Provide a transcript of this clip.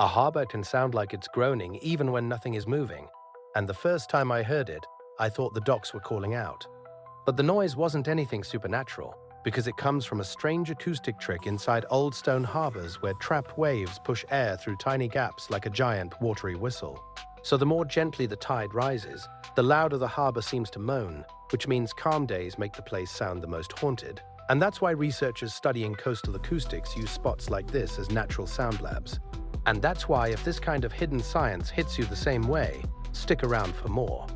A harbor can sound like it's groaning even when nothing is moving, and the first time I heard it, I thought the docks were calling out. But the noise wasn't anything supernatural, because it comes from a strange acoustic trick inside old stone harbors where trapped waves push air through tiny gaps like a giant watery whistle. So the more gently the tide rises, the louder the harbor seems to moan, which means calm days make the place sound the most haunted. And that's why researchers studying coastal acoustics use spots like this as natural sound labs. And that's why if this kind of hidden science hits you the same way, stick around for more.